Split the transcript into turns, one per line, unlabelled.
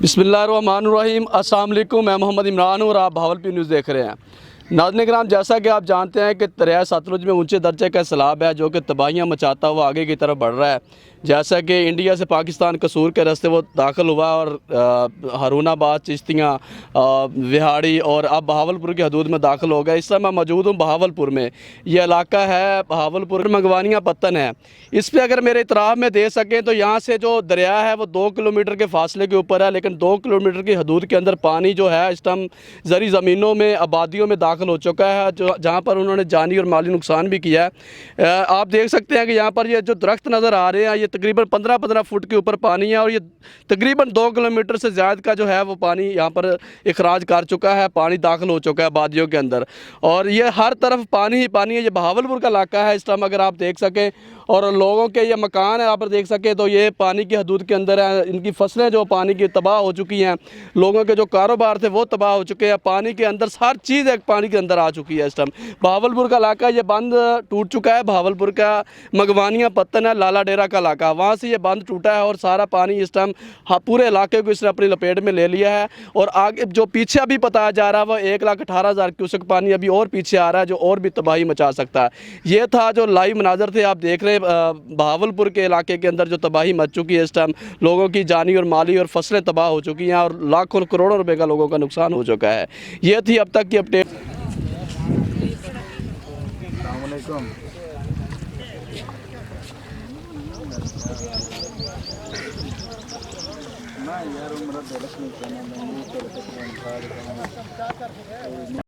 बिस्मिल्लाहिर्रहमानिर्रहीम। अस्सलाम वालेकुम। मैं मोहम्मद इमरान हूँ और आप भावलपुर न्यूज़ देख रहे हैं। नाज़रीन किराम, जैसा कि आप जानते हैं कि दरिया सतलुज में ऊंचे दर्जे का सैलाब है जो कि तबाहियाँ मचाता हुआ आगे की तरफ बढ़ रहा है। जैसा कि इंडिया से पाकिस्तान कसूर के रास्ते वो दाखिल हुआ और हरूनाबाद, चिश्तियाँ, विहाड़ी और अब बहावलपुर की हदूद में दाखिल हो गया। इस समय मैं मौजूद हूँ बहावलपुर में। ये इलाका है बहावलपुर मंगवानिया पत्तन है। इस पर अगर मेरे इतराफ़ में दे सकें तो यहाँ से जो दरिया है वो 2 किलोमीटर के फासले के ऊपर है, लेकिन 2 किलोमीटर की हदूद के अंदर पानी जो है इस टाइम ज़री ज़मीनों में, आबादियों में दाखिल हो चुका है, जो जहाँ पर उन्होंने जानी और माली नुकसान भी किया है। आप देख सकते हैं कि यहाँ पर ये जो दरख्त नज़र आ रहे हैं ये तकरीबन 15-15 फुट के ऊपर पानी है और ये तकरीबन 2 किलोमीटर से ज़्यादा का जो है वो पानी यहाँ पर इखराज कर चुका है, पानी दाखिल हो चुका है आबादियों के अंदर और ये हर तरफ पानी ही पानी है। ये बहावलपुर का इलाका है इस टाइम, अगर आप देख सकें, और लोगों के ये मकान है आप देख सकें तो ये पानी की हदूद के अंदर है। इनकी फसलें जो पानी की तबाह हो चुकी हैं, लोगों के जो कारोबार थे वो तबाह हो चुके हैं। पानी के अंदर हर चीज़ एक पानी के अंदर आ चुकी है इस टाइम। बहावलपुर का इलाका ये बंद टूट चुका है। बहावलपुर का मंगवानिया पत्तन है, लाला डेरा का इलाका, वहाँ से ये बंद टूटा है और सारा पानी इस टाइम पूरे इलाके को इसने अपनी लपेट में ले लिया है। और आगे जो पीछे अभी बताया जा रहा है वो 1,18,000 क्यूसेक पानी अभी और पीछे आ रहा है जो और भी तबाही मचा सकता है। ये था जो लाइव मनाजर थे, आप देख रहे हैं बहावलपुर के इलाके के अंदर जो तबाही मच चुकी है इस टाइम। लोगों की जानी और माली और फसलें तबाह हो चुकी हैं और लाखों करोड़ों रुपए का लोगों का नुकसान हो चुका है। ये थी अब तक की अपडेट।